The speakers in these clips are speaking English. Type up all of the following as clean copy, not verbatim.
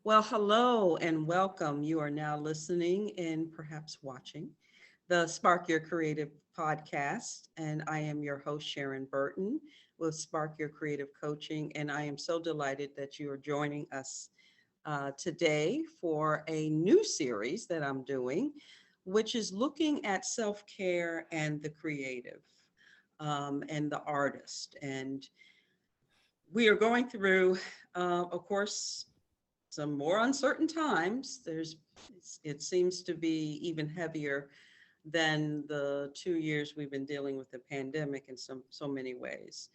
Well, hello and welcome. You are now listening and perhaps watching the Spark Your Creative podcast. And I am your host, Sharon Burton with Spark Your Creative Coaching. And I am so delighted that you are joining us today for a new series that I'm doing, which is looking at self care and the creative and the artist. And we are going through, of course, some more uncertain times. It seems to be even heavier than the 2 years we've been dealing with the pandemic in so many ways.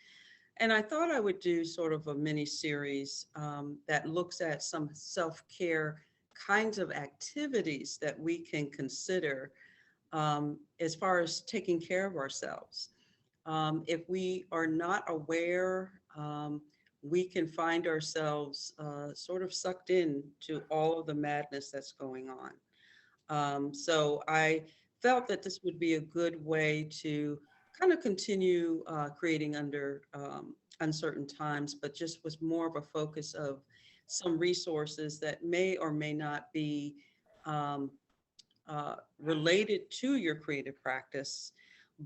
And I thought I would do sort of a mini series that looks at some self-care kinds of activities that we can consider as far as taking care of ourselves. If we are not aware, we can find ourselves sort of sucked in to all of the madness that's going on. So I felt that this would be a good way to kind of continue creating under uncertain times, but just was more of a focus of some resources that may or may not be um, related to your creative practice,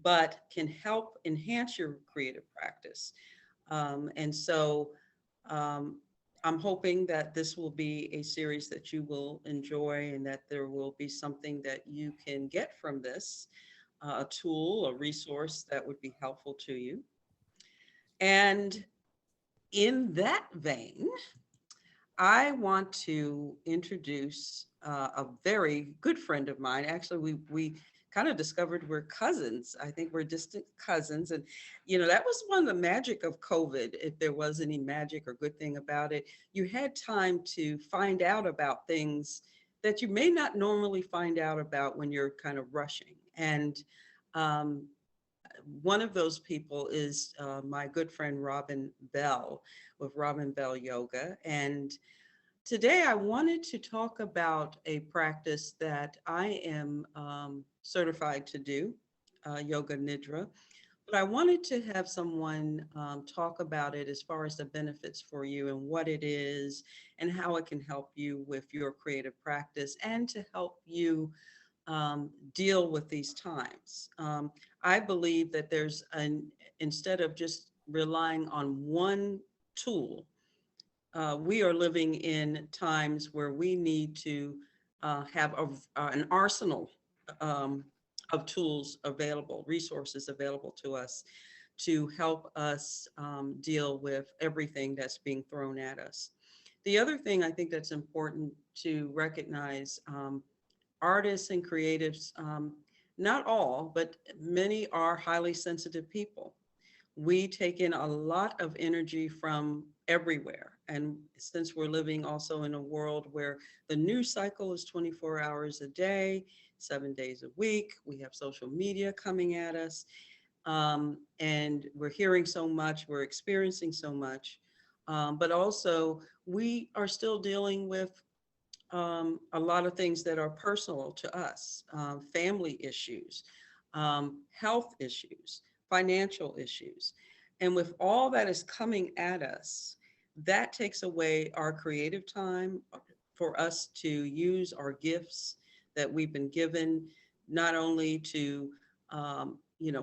but can help enhance your creative practice. And so um, I'm hoping that this will be a series that you will enjoy and that there will be something that you can get from this, a tool, a resource that would be helpful to you. And in that vein, I want to introduce a very good friend of mine. Actually, we kind of discovered we're cousins. I think we're distant cousins, and that was one of the magic of COVID. If there was any magic or good thing about it, you had time to find out about things that you may not normally find out about when you're kind of rushing. And um, one of those people is my good friend Robin Bell with Robin Bell Yoga. And today I wanted to talk about a practice that I am certified to do, Yoga Nidra. But I wanted to have someone talk about it as far as the benefits for you and what it is and how it can help you with your creative practice and to help you deal with these times. I believe that instead of just relying on one tool, we are living in times where we need to have an arsenal um, of tools available, resources available to us to help us deal with everything that's being thrown at us. The other thing I think that's important to recognize, artists and creatives, not all, but many are highly sensitive people. We take in a lot of energy from everywhere. And since we're living also in a world where the news cycle is 24 hours a day, 7 days a week, we have social media coming at us, and we're hearing so much, we're experiencing so much, but also we are still dealing with a lot of things that are personal to us, family issues, health issues, financial issues. And with all that is coming at us, that takes away our creative time for us to use our gifts that we've been given, not only to,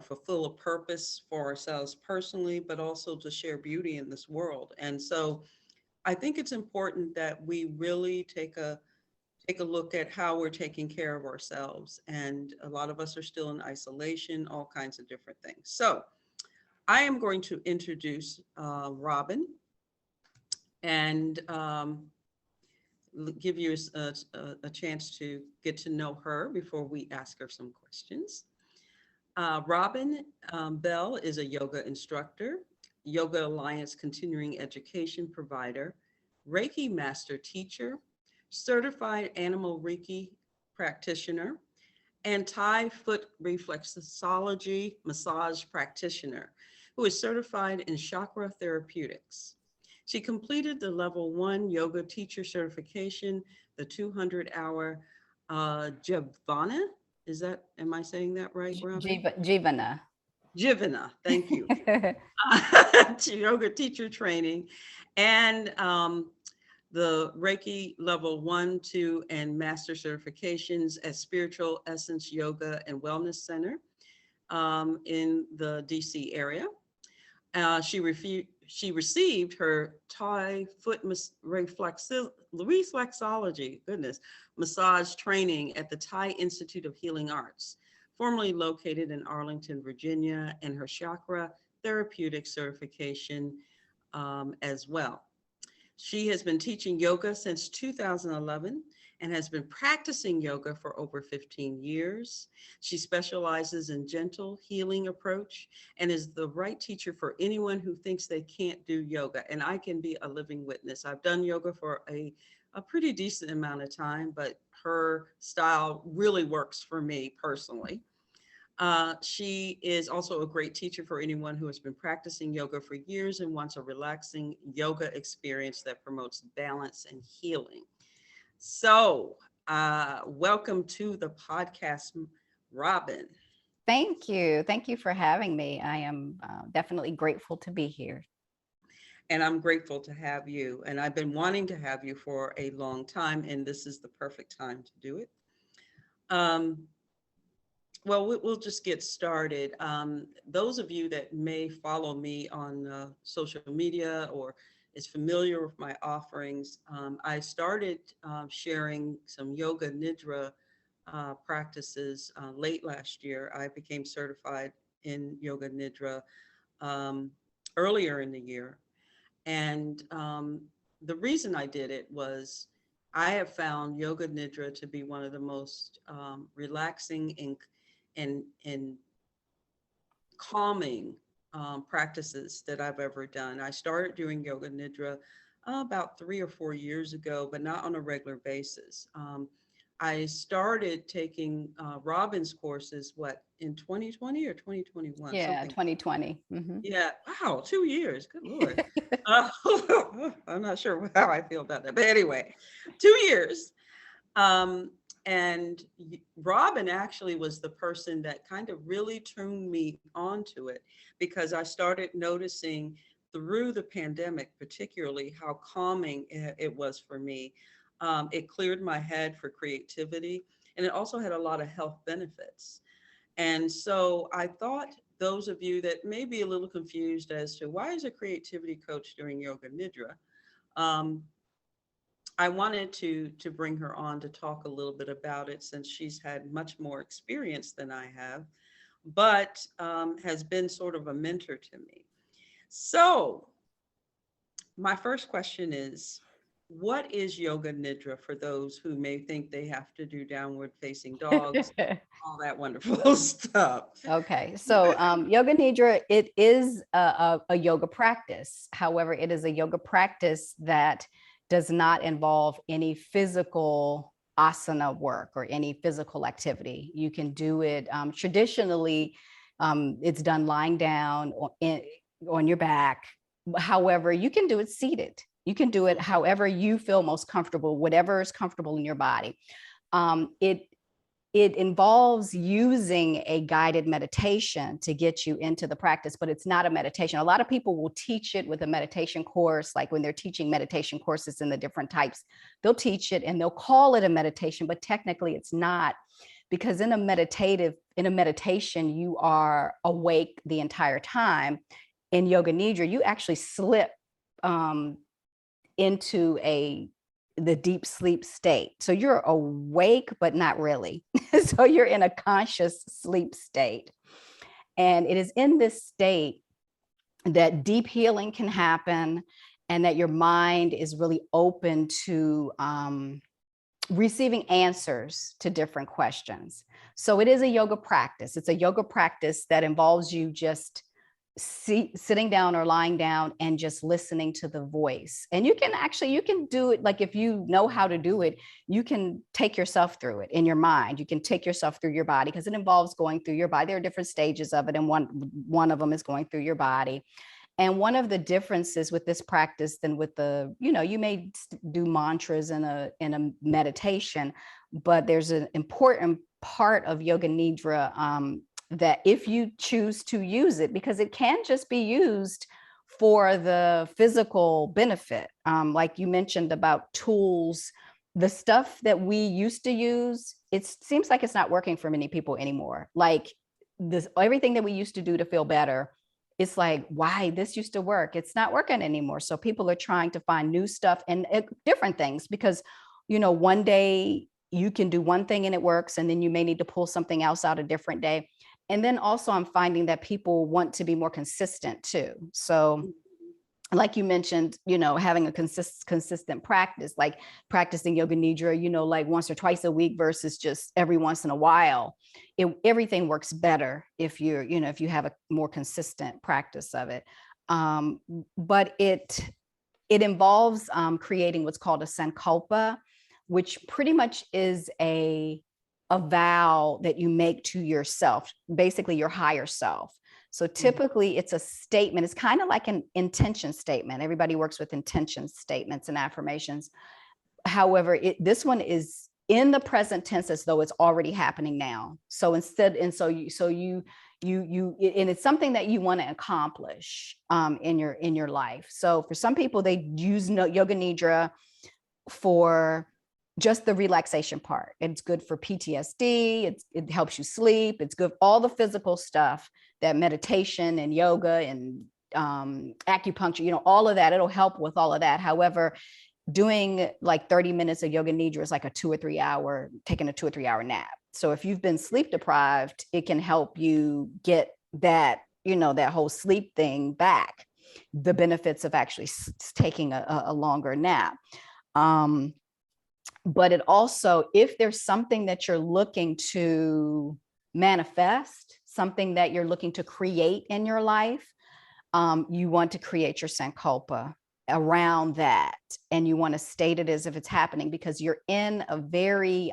fulfill a purpose for ourselves personally, but also to share beauty in this world. And so I think it's important that we really take a look at how we're taking care of ourselves. And a lot of us are still in isolation, all kinds of different things. So I am going to introduce Robin and give you a chance to get to know her before we ask her some questions. Robin Bell is a yoga instructor, Yoga Alliance continuing education provider, Reiki master teacher, certified animal Reiki practitioner, and Thai foot reflexology massage practitioner who is certified in chakra therapeutics. She completed the level 1 yoga teacher certification, the 200-hour Jivana. Am I saying that right, Robin? Jivana. Jivana, thank you. Yoga teacher training. And the Reiki level 1, 2, and master certifications at Spiritual Essence Yoga and Wellness Center in the DC area. She received her Thai foot reflexology, massage training at the Thai Institute of Healing Arts, formerly located in Arlington, Virginia, and her chakra therapeutic certification as well. She has been teaching yoga since 2011 and has been practicing yoga for over 15 years. She specializes in gentle healing approach and is the right teacher for anyone who thinks they can't do yoga. And I can be a living witness. I've done yoga for a pretty decent amount of time, but her style really works for me personally. She is also a great teacher for anyone who has been practicing yoga for years and wants a relaxing yoga experience that promotes balance and healing. So, welcome to the podcast, Robin. Thank you. Thank you for having me. I am definitely grateful to be here. And I'm grateful to have you. And I've been wanting to have you for a long time, and this is the perfect time to do it. Well, we'll just get started. Those of you that may follow me on social media or is familiar with my offerings, I started sharing some yoga Nidra practices late last year. I became certified in yoga Nidra earlier in the year. And the reason I did it was I have found yoga Nidra to be one of the most relaxing and calming practices that I've ever done. I started doing yoga Nidra about 3 or 4 years ago, but not on a regular basis. I started taking Robin's courses, in 2020 or 2021? Yeah, 2020. Yeah, wow, 2 years, good Lord. I'm not sure how I feel about that, but anyway, 2 years. And Robin actually was the person that kind of really turned me onto it, because I started noticing through the pandemic, particularly how calming it was for me. It cleared my head for creativity, and it also had a lot of health benefits. And so I thought those of you that may be a little confused as to why is a creativity coach doing yoga Nidra, I wanted to bring her on to talk a little bit about it, since she's had much more experience than I have, but has been sort of a mentor to me. So my first question is, what is yoga Nidra for those who may think they have to do downward facing dogs, all that wonderful stuff? Okay, so yoga Nidra, it is a yoga practice. However, it is a yoga practice that does not involve any physical asana work or any physical activity. You can do it traditionally. It's done lying down on your back. However, you can do it seated. You can do it however you feel most comfortable, whatever is comfortable in your body. It involves using a guided meditation to get you into the practice, but it's not a meditation. A lot of people will teach it with a meditation course, like when they're teaching meditation courses in the different types, they'll teach it and they'll call it a meditation, but technically it's not, because in a meditation, you are awake the entire time. In yoga Nidra, you actually slip into the deep sleep state. So you're awake, but not really. So you're in a conscious sleep state. And it is in this state that deep healing can happen, and that your mind is really open to receiving answers to different questions. So it is a yoga practice. It's a yoga practice that involves you just sitting down or lying down and just listening to the voice. And you can do it, like if you know how to do it, you can take yourself through it in your mind. You can take yourself through your body, because it involves going through your body. There are different stages of it, and one of them is going through your body. And one of the differences with this practice than with you may do mantras in a meditation, but there's an important part of yoga Nidra that if you choose to use it, because it can just be used for the physical benefit. Like you mentioned about tools, the stuff that we used to use, it seems like it's not working for many people anymore. Like this, everything that we used to do to feel better, it's like, why this used to work, it's not working anymore. So people are trying to find new stuff and different things, because, you know, one day you can do one thing and it works, and then you may need to pull something else out a different day. And then also I'm finding that people want to be more consistent too. So like you mentioned, you know, having a consistent practice, like practicing yoga nidra, you know, like once or twice a week versus just every once in a while. Everything works better if you're, you know, if you have a more consistent practice of it. But it involves creating what's called a sankalpa, which pretty much is a vow that you make to yourself, basically your higher self. So typically it's a statement. It's kind of like an intention statement. Everybody works with intention statements and affirmations. However, this one is in the present tense as though it's already happening now. So instead, and so you, and it's something that you want to accomplish in your life. So for some people, they use yoga nidra for just the relaxation part. It's good for PTSD. It helps you sleep. It's good, all the physical stuff that meditation and yoga and acupuncture, you know, all of that, it'll help with all of that. However, doing like 30 minutes of yoga nidra is like taking a 2 or 3 hour nap. So if you've been sleep deprived, it can help you get that, you know, that whole sleep thing back, the benefits of actually taking a longer nap. But it also, if there's something that you're looking to manifest, something that you're looking to create in your life, you want to create your sankalpa around that. And you want to state it as if it's happening, because you're in a very,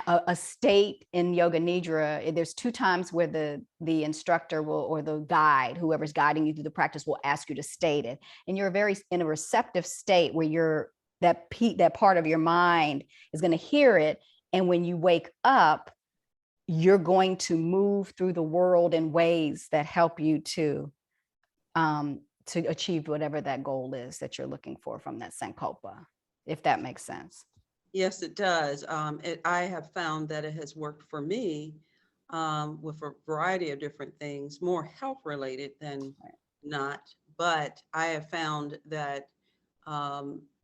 a state in yoga nidra. There's 2 times where the instructor will, or the guide, whoever's guiding you through the practice, will ask you to state it. And you're in a receptive state where that part of your mind is going to hear it. And when you wake up, you're going to move through the world in ways that help you to achieve whatever that goal is that you're looking for from that sankalpa, if that makes sense. Yes, it does. I have found that it has worked for me with a variety of different things, more health related than not. But I have found that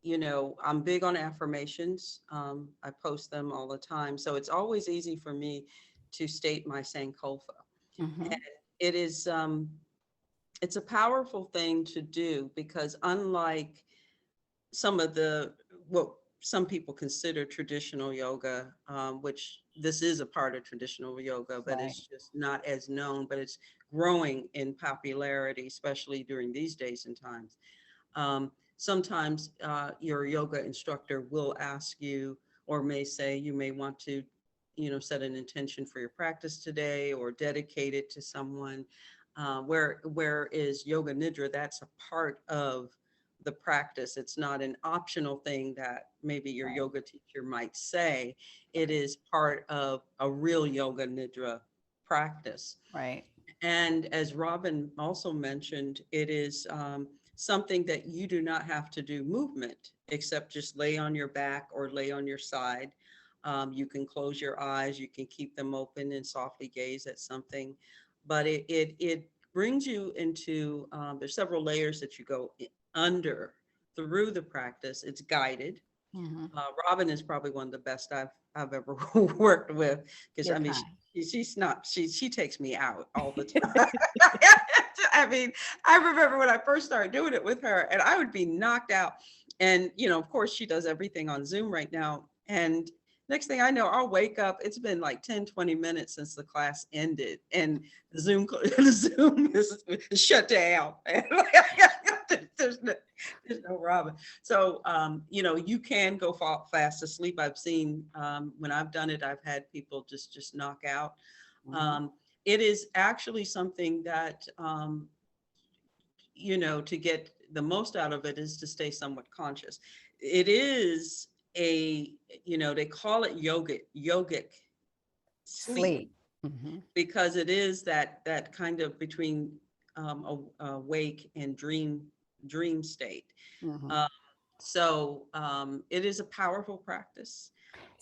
you know, I'm big on affirmations. I post them all the time. So it's always easy for me to state my sankalpa. And it is, it's a powerful thing to do, because unlike some of what some people consider traditional yoga, which this is a part of traditional yoga, but it's just not as known, but it's growing in popularity, especially during these days and times. Sometimes your yoga instructor will ask you, or may say, you may want to, you know, set an intention for your practice today or dedicate it to someone. Whereas yoga nidra, that's a part of the practice. It's not an optional thing that maybe your yoga teacher might say. It is part of a real yoga nidra practice. Right. And as Robin also mentioned, it is something that you do not have to do movement, except just lay on your back or lay on your side. You can close your eyes, you can keep them open and softly gaze at something. But it brings you into, there's several layers that you go under through the practice. It's guided. Robin is probably one of the best I've ever worked with, because I mean, she takes me out all the time. I mean, I remember when I first started doing it with her, and I would be knocked out. And, you know, of course, she does everything on Zoom right now. And next thing I know, I'll wake up. It's been like 10, 20 minutes since the class ended, and the Zoom is shut down. There's no Robin. So, you know, you can go fast asleep. I've seen when I've done it, I've had people just knock out. It is actually something that, you know, to get the most out of it is to stay somewhat conscious. It is you know, they call it yogic sleep. Because it is that kind of between awake and dream state. Mhm. Uh, so it is a powerful practice,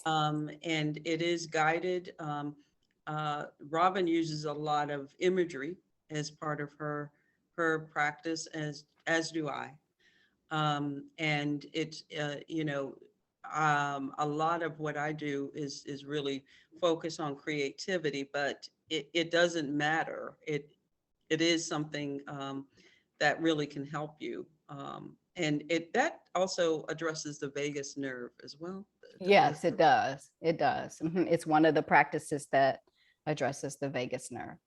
and it is guided. Robin uses a lot of imagery as part of her practice, as do I. And it's a lot of what I do is really focus on creativity, but it doesn't matter. It is something that really can help you. And it that also addresses the vagus nerve as well. The vagus Yes, it does. It does. It's one of the practices that addresses the vagus nerve.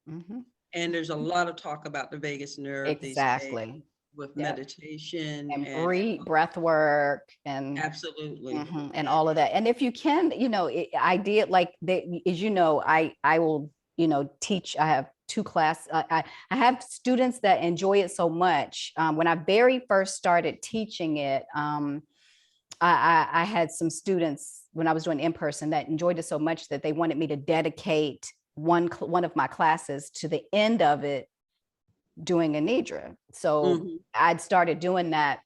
And there's a lot of talk about the vagus nerve these days Exactly. with Yep. meditation And and breath work and absolutely. and all of that. And if you can, I did like they, as you know, I will, teach. I have two class. I have students that enjoy it so much. When I very first started teaching it, I had some students when I was doing in person that enjoyed it so much that they wanted me to dedicate one of my classes to the end of it doing a Nidra. So Mhm. I'd started doing that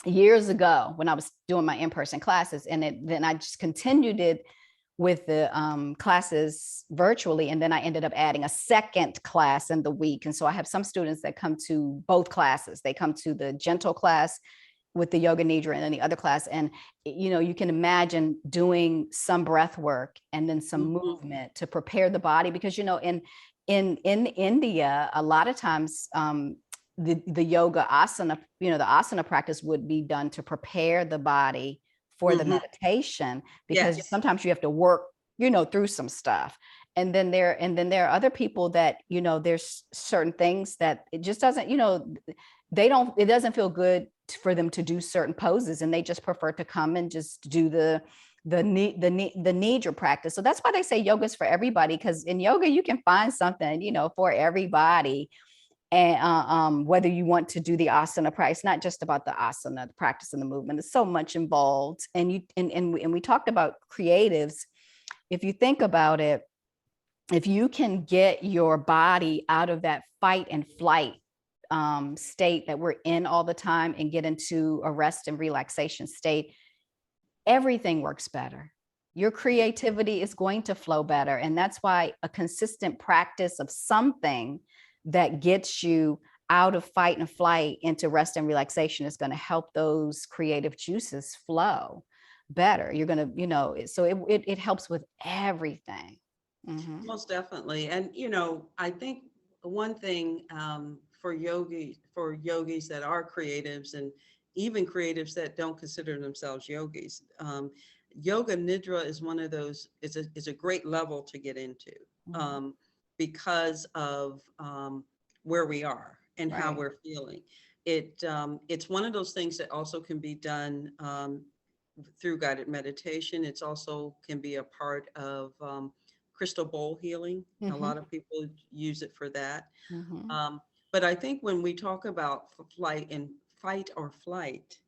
years ago when I was doing my in-person classes, and then I just continued it with the classes virtually, and then I ended up adding a second class in the week. And so I have some students that come to both classes. They come to the gentle class with the yoga nidra and then the other class, and you can imagine doing some breath work and then some Mhm. movement to prepare the body, because in India a lot of times the yoga asana, the asana practice would be done to prepare the body for the Mhm. meditation, because Yes. sometimes you have to work, through some stuff. And then there are other people that, there's certain things that it just doesn't, it doesn't feel good for them to do certain poses, and they just prefer to come and just do the nidra practice. So that's why they say yoga is for everybody, because in yoga you can find something, for everybody. And whether you want to do the asana practice, not just about the asana, the practice and the movement, there's so much involved. And we talked about creatives. If you think about it, if you can get your body out of that fight and flight state that we're in all the time and get into a rest and relaxation state, everything works better. Your creativity is going to flow better. And that's why a consistent practice of something that gets you out of fight and flight into rest and relaxation is going to help those creative juices flow better. You're going to, so it helps with everything. Most definitely. And I think one thing for yogis that are creatives, and even creatives that don't consider themselves yogis, yoga nidra is one of those. Is a great level to get into, Mhm. um, because of where we are and how Right. we're feeling. It's one of those things that also can be done through guided meditation. It's also can be a part of crystal bowl healing. A Mhm. lot of people use it for that. Mhm. Um, but I think when we talk about flight and fight or flight,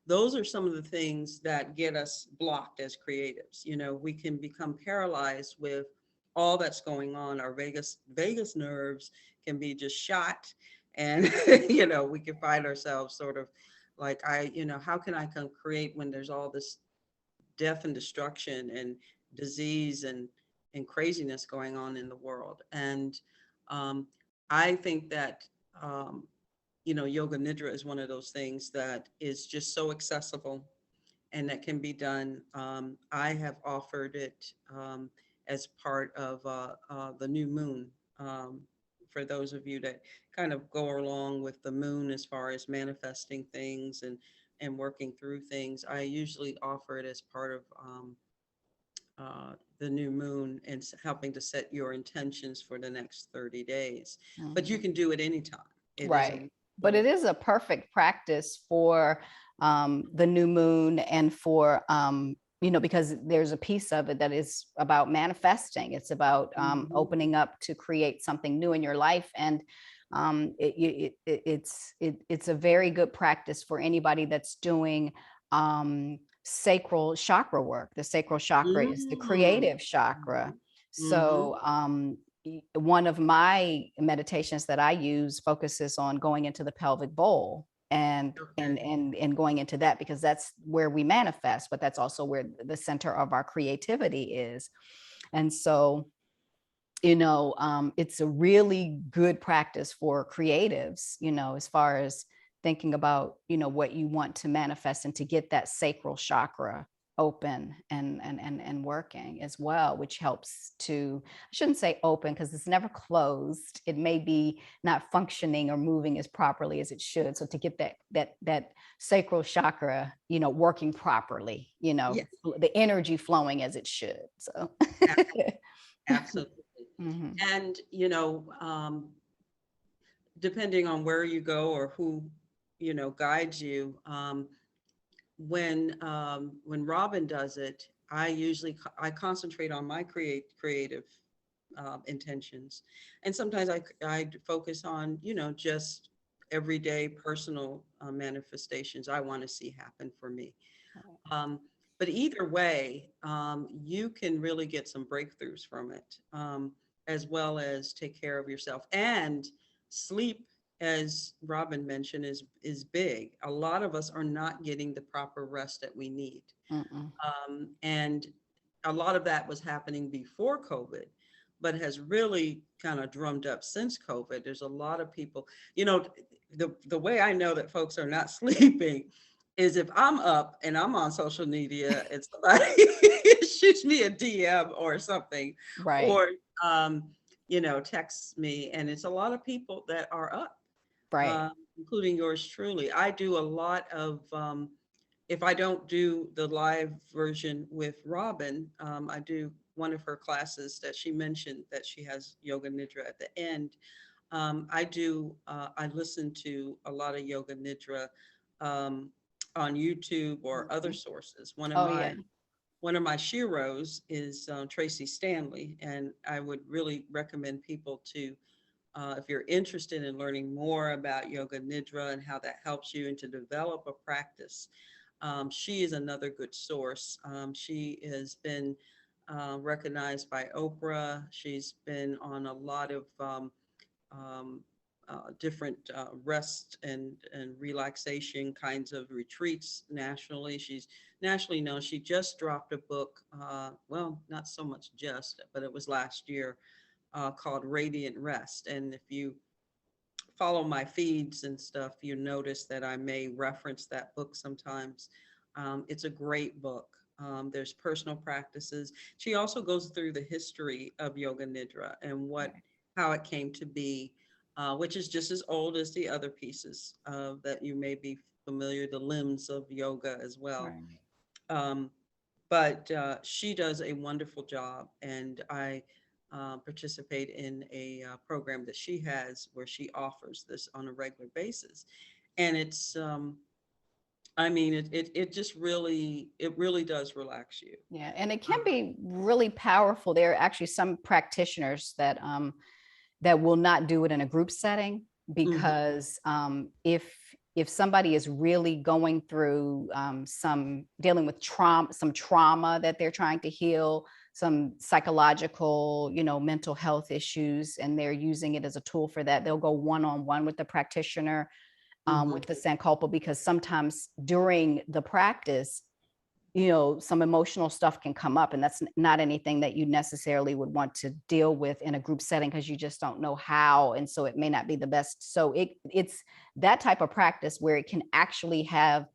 those are some of the things that get us blocked as creatives. We can become paralyzed with all that's going on. Our vagus nerves can be just shot, and we can find ourselves sort of like, how can I come create when there's all this death and destruction and disease and craziness going on in the world. And um, I think that yoga nidra is one of those things that is just so accessible and that can be done. I have offered it as part of the new moon. For those of you that kind of go along with the moon as far as manifesting things and working through things, I usually offer it as part of the new moon and helping to set your intentions for the next 30 days. But you Mhm. can do it anytime. It is a Right. But it wonderful. is a perfect practice for the new moon, and for, because there's a piece of it that is about manifesting. It's about Mhm. opening up to create something new in your life. And it's a very good practice for anybody that's doing sacral chakra work. The sacral chakra is the Mm. creative chakra. Mhm. So one of my meditations that I use focuses on going into the pelvic bowl and going into that, because that's where we manifest, but that's also where the center of our creativity is. And so, it's a really good practice for creatives, as far as thinking about, what you want to manifest and to get that sacral chakra open and working as well, which helps to, I shouldn't say open because it's never closed. It may be not functioning or moving as properly as it should. So to get that sacral chakra, working properly, Yes, the energy flowing as it should. So absolutely. mm-hmm. And, depending on where you go or who, guides you, when Robin does it, I concentrate on my creative intentions, and sometimes I focus on just everyday personal manifestations I want to see happen for me. Um, but either way, you can really get some breakthroughs from it, as well as take care of yourself. And sleep, as Robin mentioned, is big. A lot of us are not getting the proper rest that we need. And a lot of that was happening before COVID, but has really kind of drummed up since COVID. There's a lot of people, the way I know that folks are not sleeping is if I'm up and I'm on social media and somebody shoots me a DM or something, Right. or texts me, and it's a lot of people that are up, Right. including yours truly. I do a lot of, if I don't do the live version with Robin, I do one of her classes that she mentioned that she has Yoga Nidra at the end. I listen to a lot of Yoga Nidra on YouTube or other sources. One of my sheroes is Tracy Stanley, and I would really recommend people to, if you're interested in learning more about Yoga Nidra and how that helps you and to develop a practice. She is another good source. She has been recognized by Oprah. She's been on a lot of um, different rest and relaxation kinds of retreats nationally. She's nationally known. She just dropped a book, well, not so much just, but it was last year, called Radiant Rest. And if you follow my feeds and stuff, you notice that I may reference that book sometimes. It's a great book. There's personal practices. She also goes through the history of Yoga Nidra and how it came to be, which is just as old as the other pieces that you may be familiar, the limbs of yoga as well. Right. But she does a wonderful job, and I participate in a program that she has where she offers this on a regular basis. And it's, it just really, it really does relax you. Yeah, and it can be really powerful. There are actually some practitioners that that will not do it in a group setting, because if somebody is really going through some dealing with some trauma that they're trying to heal, some psychological, mental health issues, and they're using it as a tool for that, they'll go one-on-one with the practitioner with the Sankalpa, because sometimes during the practice, some emotional stuff can come up, and that's not anything that you necessarily would want to deal with in a group setting, because you just don't know how. And so it may not be the best. So it's that type of practice where it can actually have,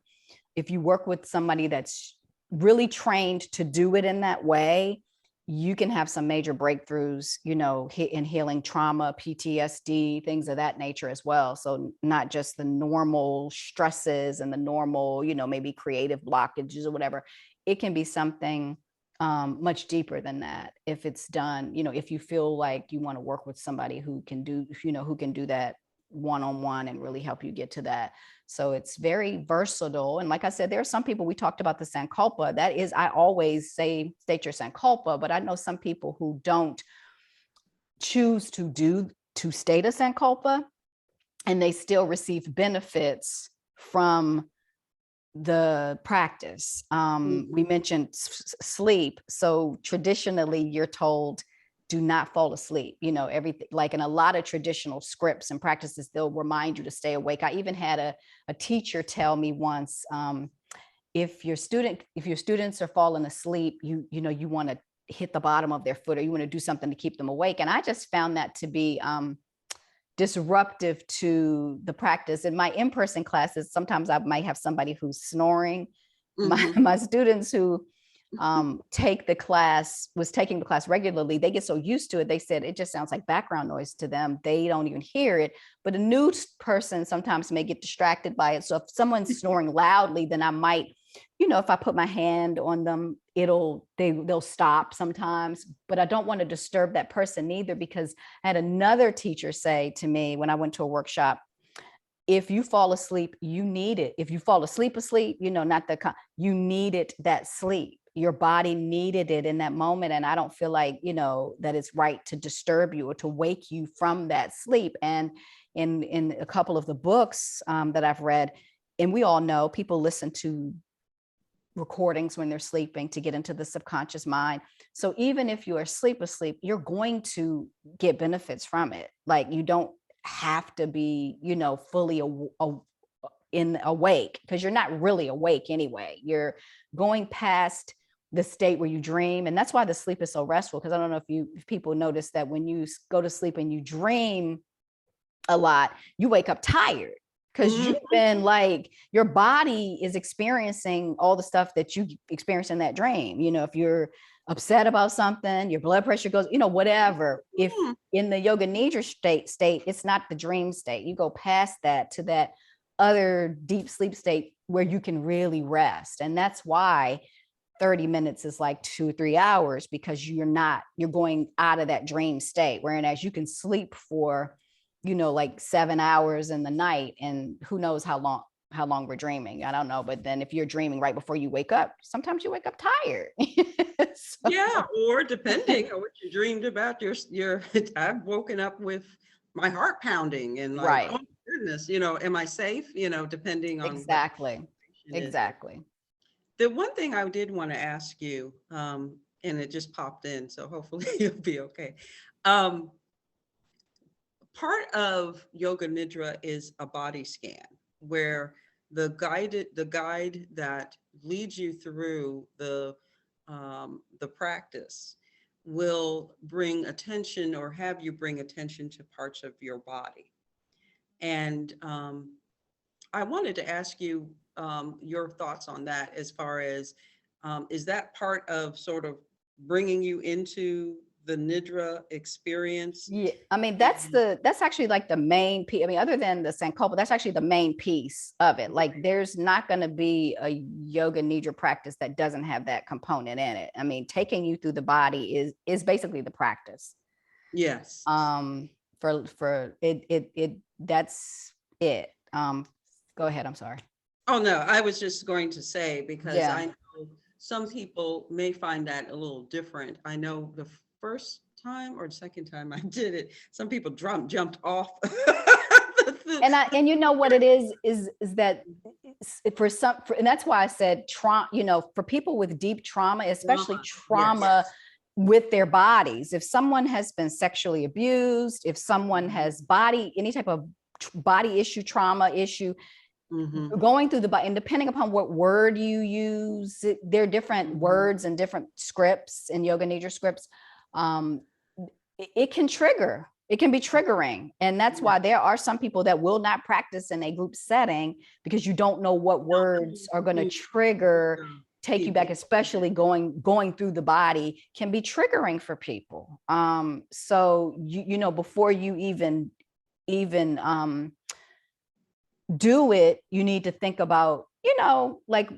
if you work with somebody that's really trained to do it in that way, you can have some major breakthroughs, in healing trauma, PTSD, things of that nature as well. So not just the normal stresses and the normal, maybe creative blockages or whatever. It can be something much deeper than that if it's done, if you feel like you want to work with somebody who can do that one-on-one and really help you get to that. So it's very versatile. And like I said, there are some people, we talked about the Sankalpa. That is, I always say, state your Sankalpa, but I know some people who don't choose to state a Sankalpa, and they still receive benefits from the practice. We mentioned sleep. So traditionally you're told do not fall asleep. You know, everything, like in a lot of traditional scripts and practices, they'll remind you to stay awake. I even had a teacher tell me once, if your students are falling asleep, you know, you want to hit the bottom of their foot, or you want to do something to keep them awake. And I just found that to be disruptive to the practice. In my in-person classes, sometimes I might have somebody who's snoring. My students who taking the class regularly, they get so used to it, they said it just sounds like background noise to them. They don't even hear it. But a new person sometimes may get distracted by it. So if someone's snoring loudly, then I might, you know, if I put my hand on them, they'll stop sometimes. But I don't want to disturb that person either, because I had another teacher say to me when I went to a workshop, if you fall asleep, you need it. If you fall asleep, you know, you needed that sleep. Your body needed it in that moment. And I don't feel like, you know, that it's right to disturb you or to wake you from that sleep. And in a couple of the books that I've read, and we all know people listen to recordings when they're sleeping to get into the subconscious mind. So even if you are asleep, you're going to get benefits from it. Like, you don't have to be, you know, fully awake, because you're not really awake anyway. You're going past the state where you dream. And that's why the sleep is so restful. Because I don't know if people notice that when you go to sleep and you dream a lot, you wake up tired, because you've been like, your body is experiencing all the stuff that you experienced in that dream. You know, if you're upset about something, your blood pressure goes, you know, whatever. If in the yoga nidra state, it's not the dream state. You go past that to that other deep sleep state where you can really rest. And that's why 30 minutes is like 2 or 3 hours, because you're going out of that dream state. Whereas you can sleep for, you know, like 7 hours in the night, and who knows how long we're dreaming. I don't know. But then if you're dreaming right before you wake up, sometimes you wake up tired. Yeah, or depending on what you dreamed about, I've woken up with my heart pounding and like, right. oh my goodness, you know, am I safe? You know, depending on exactly. The one thing I did want to ask you, and it just popped in, so hopefully you'll be okay. Part of Yoga Nidra is a body scan, where the guide that leads you through the practice will bring attention, or have you bring attention to parts of your body. And I wanted to ask you your thoughts on that, as far as, is that part of sort of bringing you into the Nidra experience? Yeah, I mean, that's actually like the main piece. I mean, other than the Sankalpa, that's actually the main piece of it. Like, there's not going to be a yoga nidra practice that doesn't have that component in it. I mean, taking you through the body is basically the practice. Yes. For it that's it. Go ahead. I'm sorry. Oh no, I was just going to say, because I know some people may find that a little different. I know the first time or the second time I did it, some people jumped off. And you know what it is that and that's why I said trauma, you know, for people with deep trauma, especially trauma with their bodies. If someone has been sexually abused, if someone has any type of body issue, trauma issue, going through the body, and depending upon what word you use, there are different words and different scripts in yoga nidra scripts. It can be triggering. And that's why there are some people that will not practice in a group setting, because you don't know what words are going to take you back, especially going through the body can be triggering for people. So you know, before you even do it, you need to think about, you know, like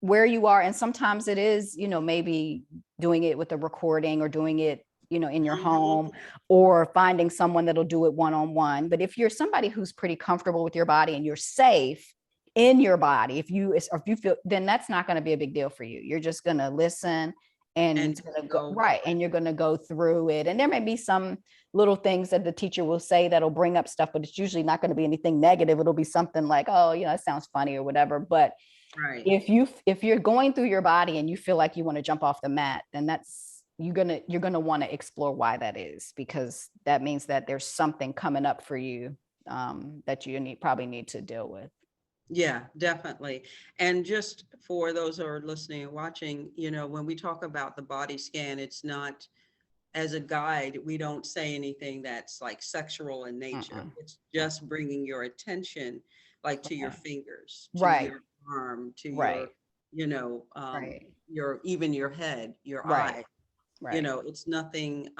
where you are. And sometimes it is, you know, maybe doing it with a recording, or doing it, you know, in your home, or finding someone that'll do it one-on-one. But if you're somebody who's pretty comfortable with your body and you're safe in your body, if you feel, then that's not going to be a big deal for you. You're just going to listen, and it's going to go right, and you're going to go through it. And there may be some little things that the teacher will say that'll bring up stuff, but it's usually not going to be anything negative. It'll be something like, oh, you know, it sounds funny or whatever. But if you're going through your body and you feel like you want to jump off the mat, then that's you're gonna want to explore why that is, because that means that there's something coming up for you that you probably need to deal with. Yeah, definitely. And just for those who are listening and watching, when we talk about the body scan, it's not as a guide. We don't say anything that's like sexual in nature. Mm-mm. It's just bringing your attention, like to your Okay. fingers, to Right, your arm, to right, right, even your head, your right, eye. right. It's nothing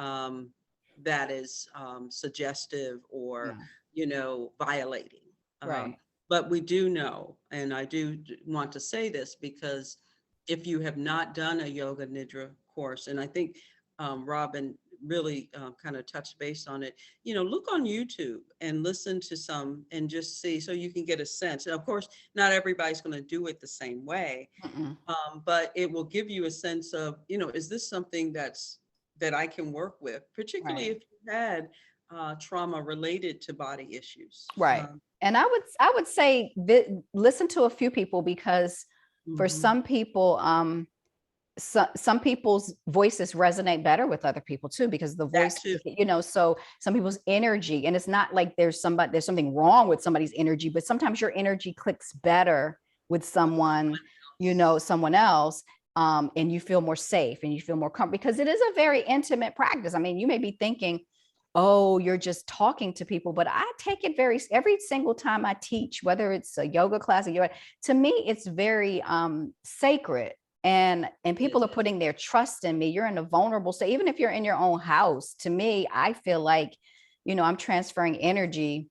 that is suggestive or, No, violating. Um, right, but we do know, and I do want to say this, because if you have not done a yoga nidra course, and I think Robin really kind of touched base on it, look on YouTube and listen to some and just see, so you can get a sense. And of course, not everybody's going to do it the same way, mm-mm. but it will give you a sense of, is this something that I can work with, particularly Right, if you had trauma related to body issues. right. And I would say listen to a few people, because for Mhm. some people, some people's voices resonate better with other people too, because the That voice, too. so some people's energy, and it's not like there's something wrong with somebody's energy, but sometimes your energy clicks better with With someone, someone else. someone else, and you feel more safe and you feel more comfortable, because it is a very intimate practice. I mean, you may be thinking, oh, you're just talking to people, but I take it every single time I teach, whether it's a yoga class or yoga, to me, it's very sacred. And It people are is. putting their trust in me. You're in a vulnerable state, even if you're in your own house. To me, I feel like, I'm transferring energy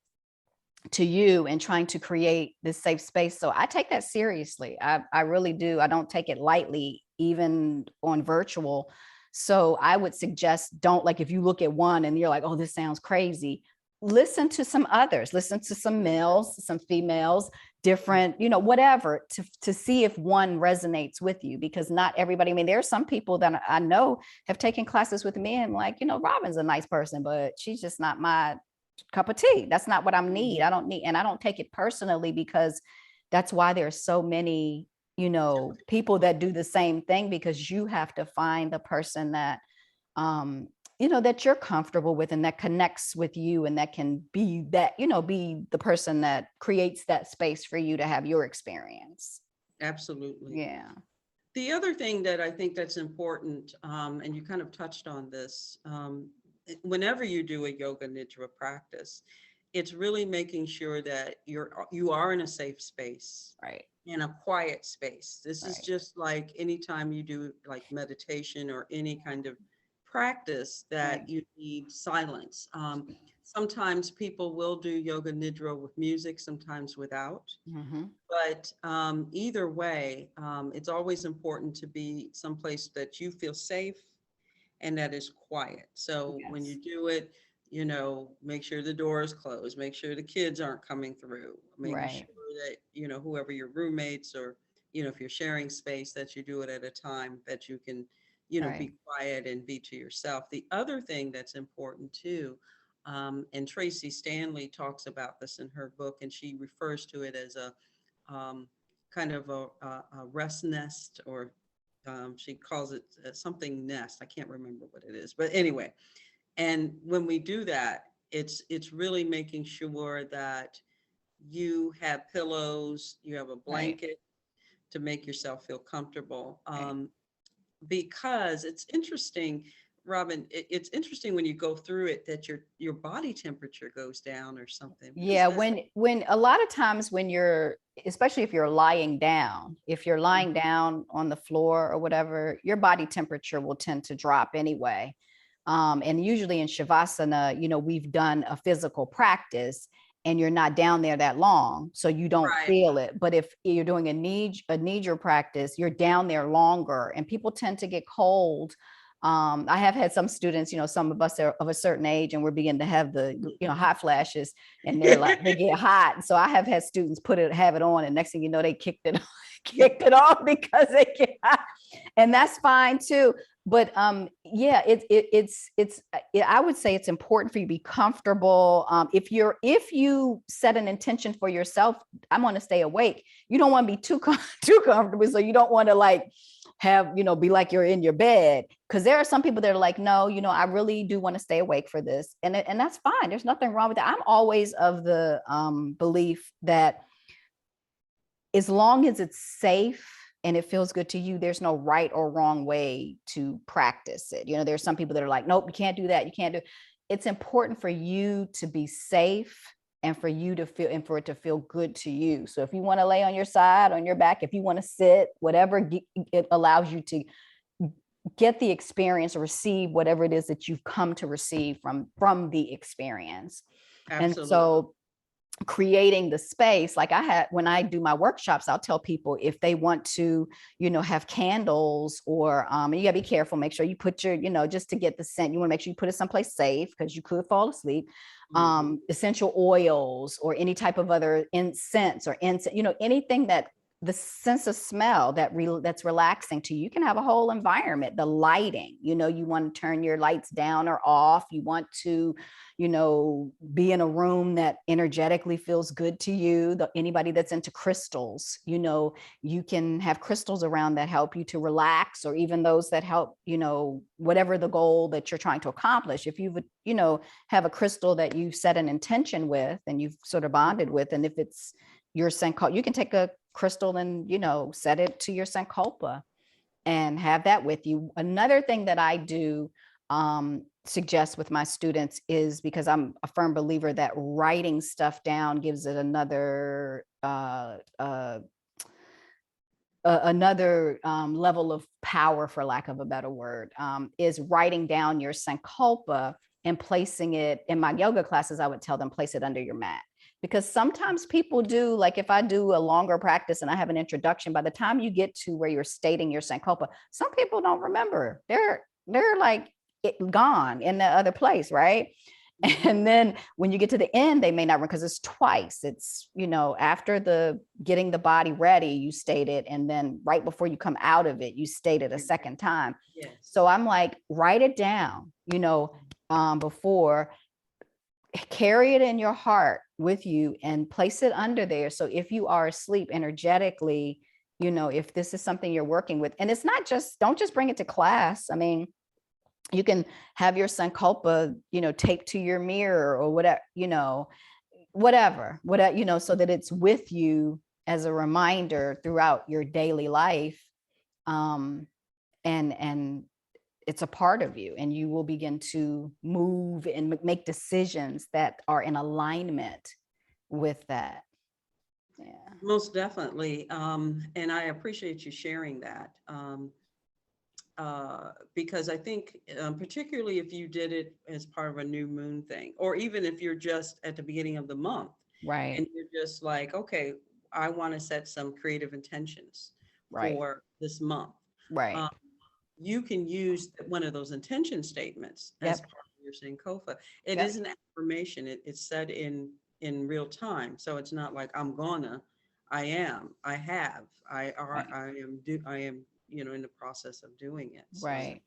to you and trying to create this safe space. So I take that seriously. I really do. I don't take it lightly, even on virtual. So I would suggest, don't, like, if you look at one and you're like, oh, this sounds crazy, listen to some others, listen to some males, some females, different, whatever, to see if one resonates with you, because not everybody, I mean, there are some people that I know have taken classes with me and like, Robin's a nice person, but she's just not my cup of tea. That's not what I need. Mhm. And I don't take it personally, because that's why there's so many, people that do the same thing, because you have to find the person that, um, that you're comfortable with and that connects with you, and that can be that, be the person that creates that space for you to have your experience. Absolutely. Yeah. The other thing that I think that's important, and you kind of touched on this, whenever you do a yoga nidra practice, it's really making sure that you are in a safe space, Right. in a quiet space. This is Right. just like anytime you do like meditation or any kind of practice, Right. that you need silence. Sometimes people will do yoga nidra with music, sometimes without. Mm-hmm. But either way, it's always important to be someplace that you feel safe and that is quiet. So when you Yes. do it, make sure the door is closed, make sure the kids aren't coming through, making sure Right. that, whoever your roommates or, if you're sharing space, that you do it at a time that you can, Right. be quiet and be to yourself. The other thing that's important too, and Tracy Stanley talks about this in her book, and she refers to it as a um, kind of a rest nest, or she calls it something nest. I can't remember what it is, but anyway. And when we do that, it's really making sure that you have pillows, you have a Right. blanket to make yourself feel comfortable. Right. Because it's interesting, Robin. It's interesting when you go through it that your body temperature goes down or something. What is Yeah, that? when a lot of times when you're, especially if you're lying down, if you're lying down on the floor or whatever, your body temperature will tend to drop anyway. And usually in Shavasana, we've done a physical practice and you're not down there that long, so you don't Right. feel it. But if you're doing a Nidra practice, you're down there longer, and people tend to get cold. I have had some students, some of us are of a certain age and we're beginning to have the, hot flashes, and they're like, they get hot. So I have had students have it on, and next thing you know, they kicked it, kicked it off because they get hot. And that's fine too. But yeah, I would say it's important for you to be comfortable. If you set an intention for yourself, I'm going to stay awake. You don't want to be too comfortable, so you don't want to like have, be like you're in your bed. Because there are some people that are like, no, I really do want to stay awake for this. And that's fine. There's nothing wrong with that. I'm always of the belief that as long as it's safe and it feels good to you, there's no right or wrong way to practice it. There's some people that are like, nope, you can't do that. You can't do. It's important for you to be safe and for you to feel, and for it to feel good to you. So if you want to lay on your side, on your back, if you want to sit, whatever it allows you to get the experience or receive whatever it is that you've come to receive from the experience. Absolutely. And so creating the space, like when I do my workshops, I'll tell people if they want to, have candles or, and you gotta be careful, make sure you put your, just to get the scent, you wanna make sure you put it someplace safe because you could fall asleep. Essential oils or any type of other incense, anything that the sense of smell that's relaxing to you. You can have a whole environment, the lighting, you want to turn your lights down or off. You want to, be in a room that energetically feels good to you. Anybody that's into crystals, you can have crystals around that help you to relax, or even those that help, whatever the goal that you're trying to accomplish. If you would, have a crystal that you set an intention with and you've sort of bonded with, and if it's your Sankalpa, you can take a crystal and, set it to your Sankalpa and have that with you. Another thing that I do suggest with my students is, because I'm a firm believer that writing stuff down gives it another level of power, for lack of a better word, is writing down your Sankalpa and placing it in my yoga classes. I would tell them, place it under your mat. Because sometimes people do, like if I do a longer practice and I have an introduction, by the time you get to where you're stating your Sankalpa, some people don't remember. They're like gone in the other place, right? And then when you get to the end, they may not, because it's twice. It's, after the getting the body ready, you state it. And then right before you come out of it, you state it a second time. Yes. So I'm like, write it down, before, carry it in your heart with you and place it under there. So if you are asleep energetically, if this is something you're working with, and it's not just, don't just bring it to class. I mean, you can have your Sankalpa, taped to your mirror or whatever, so that it's with you as a reminder throughout your daily life. And it's a part of you, and you will begin to move and make decisions that are in alignment with that. Yeah. Most definitely. And I appreciate you sharing that. Because I think particularly if you did it as part of a new moon thing, or even if you're just at the beginning of the month, right, and you're just like, okay, I want to set some creative intentions right, for this month. right. You can use one of those intention statements as Yep. part of your Sankofa. It Yep. is an affirmation. It's said in real time, so it's not like I'm gonna, I am, I have, I are, Right. I am, in the process of doing it. So, Right.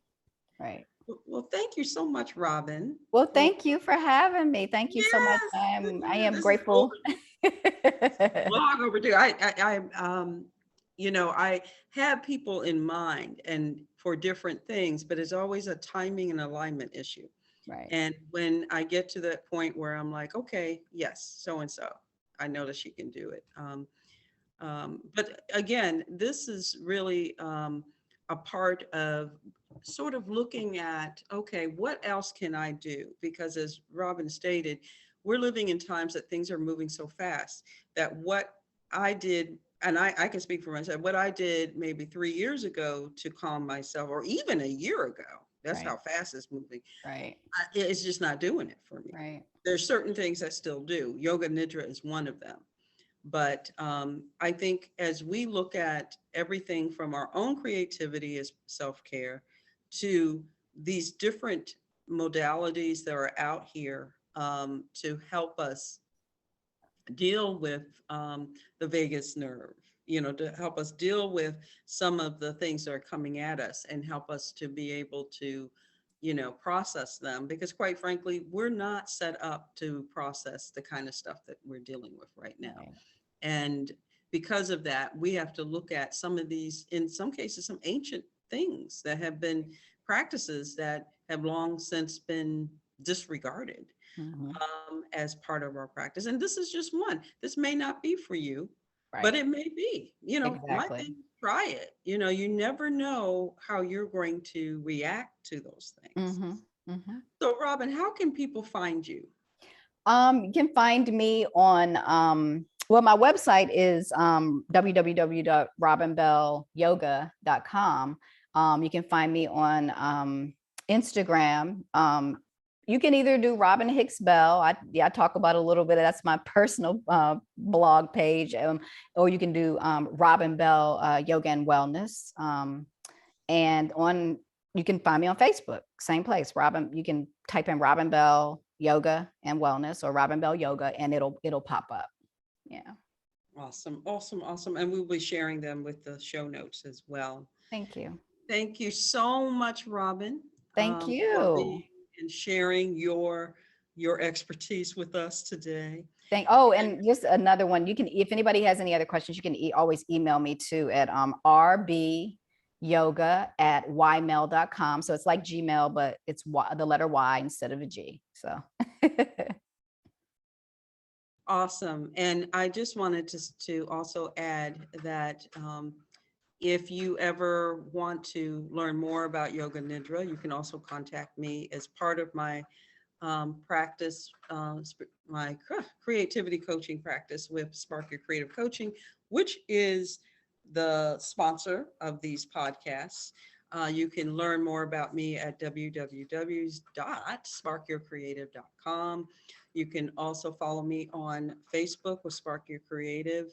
Right. well, thank you so much, Robin. Well, Well, thank you for having me. Thank you so much. I am this is grateful. long overdue. I have people in mind and for different things, but it's always a timing and alignment issue. Right. And when I get to that point where I'm like, okay, yes, so and so, I know that she can do it. But again, this is really a part of sort of looking at, okay, what else can I do? Because as Robin stated, we're living in times that things are moving so fast that what I did, and I can speak for myself, what I did maybe 3 years ago to calm myself, or even a year ago, that's Right. how fast it's moving. Right. It's just not doing it for me. Right. There's certain things I still do. Yoga Nidra is one of them. But I think as we look at everything from our own creativity as self-care to these different modalities that are out here to help us deal with the vagus nerve, to help us deal with some of the things that are coming at us and help us to be able to, process them. Because quite frankly, we're not set up to process the kind of stuff that we're dealing with right now. Right. And because of that, we have to look at some of these, in some cases, some ancient things that have been practices that have long since been disregarded Mhm. as part of our practice. And this is just one. This may not be for you, but Right. it may be. My Exactly. thing, try it. You never know how you're going to react to those things. Hmm. Hmm. So, Robin, how can people find you? You can find me on, well, my website is www.robinbellyoga.com. You can find me on Instagram. You can either do Robin Hicks Bell. I talk about a little bit. That's my personal blog page. Or you can do Robin Bell Yoga and Wellness. And you can find me on Facebook, same place. You can type in Robin Bell Yoga and Wellness or Robin Bell Yoga, and it'll pop up. Yeah. Awesome, awesome, awesome. And we'll be sharing them with the show notes as well. Thank you. Thank you so much, Robin, Thank for being you. and sharing your expertise with us today. And And just another one. You can, if anybody has any other questions, you can always email me too at rbyoga@ymail.com. So it's like Gmail, but it's the letter Y instead of a G. So awesome. And I just wanted to also add that if you ever want to learn more about Yoga Nidra, you can also contact me as part of my practice, my creativity coaching practice with Spark Your Creative Coaching, which is the sponsor of these podcasts. You can learn more about me at www.sparkyourcreative.com. You can also follow me on Facebook with Spark Your Creative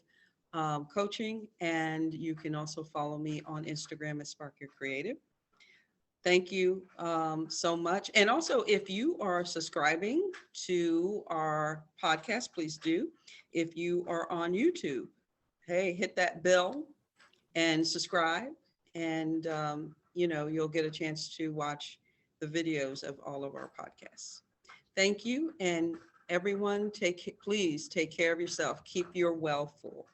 Coaching, and you can also follow me on Instagram at Spark Your Creative. Thank you so much. And also, if you are subscribing to our podcast, please do. If you are on YouTube, hey, hit that bell and subscribe. And, you'll get a chance to watch the videos of all of our podcasts. Thank you. And everyone, please take care of yourself. Keep your well full.